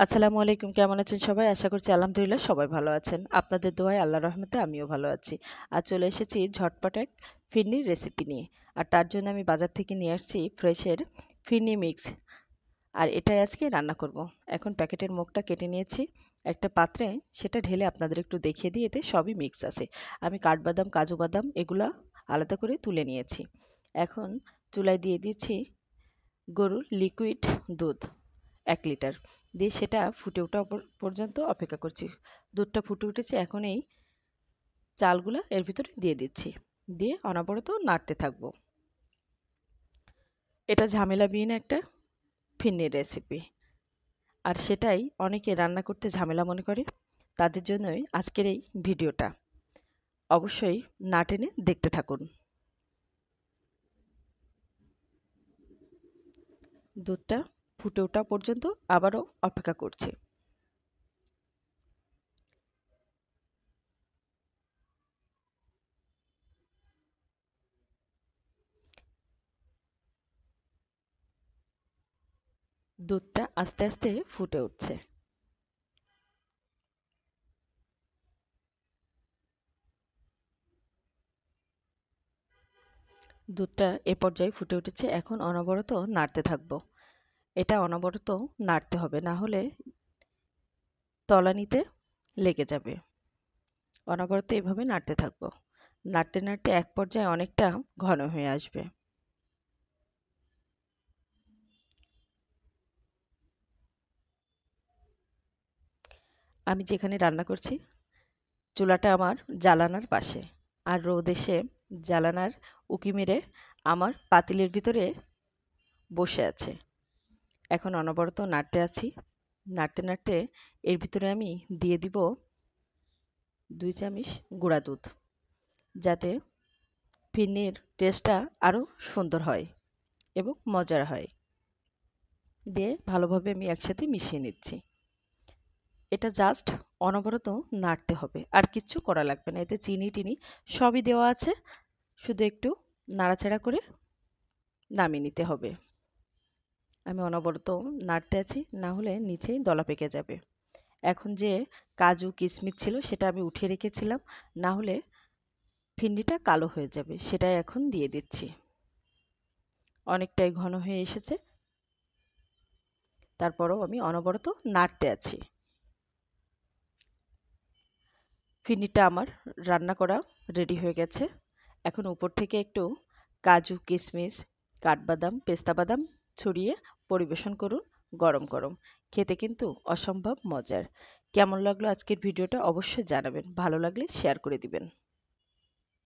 আসসালামু আলাইকুম, কেমন আছেন সবাই? আশা করছি আলহামদুলিল্লাহ সবাই ভালো আছেন। আপনাদের দোয়ায় আল্লাহর রহমতে আমিও ভালো আছি। আর চলে এসেছি ঝটপট এক ফিরনির রেসিপি নিয়ে। আর তার জন্য আমি বাজার থেকে নিয়ে আসছি ফ্রেশের ফিরনি মিক্স। আর এটাই আজকে রান্না করব। এখন প্যাকেটের মুখটা কেটে নিয়েছি একটা পাত্রে, সেটা ঢেলে আপনাদের একটু দেখিয়ে দিয়ে, এতে সবই মিক্স আছে। আমি কাঠবাদাম, কাজু বাদাম এগুলা আলাদা করে তুলে নিয়েছি। এখন চুলায় দিয়ে দিচ্ছি গরুর লিকুইড দুধ 1 লিটার দিয়ে সেটা ফুটে ওঠা পর্যন্ত অপেক্ষা করছি। দুধটা ফুটে উঠেছে, এখন এই চালগুলো এর ভিতরে দিয়ে দিচ্ছি, দিয়ে অনবরত নাড়তে থাকবো। এটা ঝামেলাবিহীন একটা ফিরনির রেসিপি, আর সেটাই অনেকে রান্না করতে ঝামেলা মনে করে। তাদের জন্যই আজকের এই ভিডিওটা, অবশ্যই না টেনে দেখতে থাকুন। দুধটা ফুটে ওঠা পর্যন্ত আবারও অপেক্ষা করছি। দুধটা আস্তে আস্তে ফুটে উঠছে। দুধটা এ পর্যায়ে ফুটে উঠেছে, এখন অনবরত নাড়তে থাকবো। এটা অনবরত নাড়তে হবে, না হলে তলানিতে লেগে যাবে। অনবরত এভাবে নাড়তে থাকবো। নাড়তে নাড়তে এক পর্যায়ে অনেকটা ঘন হয়ে আসবে। আমি যেখানে রান্না করছি চুলাটা আমার জ্বালানার পাশে, আর রোদ এসে জ্বালানার উঁকি মেরে আমার পাতিলের ভিতরে বসে আছে। এখন অনবরত নাড়তে আছি। নাড়তে নাড়তে এর ভিতরে আমি দিয়ে দিব 2 চামচ গুঁড়া দুধ, যাতে ফিরনির টেস্টটা আরও সুন্দর হয় এবং মজার হয়। দিয়ে ভালোভাবে আমি একসাথে মিশিয়ে নিচ্ছি। এটা জাস্ট অনবরত নাড়তে হবে, আর কিচ্ছু করা লাগবে না। এতে চিনি টিনি সবই দেওয়া আছে, শুধু একটু নাড়াচাড়া করে নামিয়ে নিতে হবে। আমি অনবরত নাড়তে আছি, না হলে নিচেই দলা পেকে যাবে। এখন যে কাজু কিশমিশ ছিল সেটা আমি উঠিয়ে রেখেছিলাম, না হলে ফিরনিটা কালো হয়ে যাবে। সেটাই এখন দিয়ে দিচ্ছি। অনেকটাই ঘন হয়ে এসেছে, তারপরেও আমি অনবরত নাড়তে আছি। ফিরনিটা আমার রান্না করা রেডি হয়ে গেছে। এখন উপর থেকে একটু কাজু কিশমিশ, কাঠবাদাম, পেস্তা বাদাম ছড়িয়ে পরিবেশন করুন গরম গরম। খেতে কিন্তু অসম্ভব মজার। কেমন লাগলো আজকের ভিডিওটা অবশ্যই জানাবেন। ভালো লাগলে শেয়ার করে দিবেন।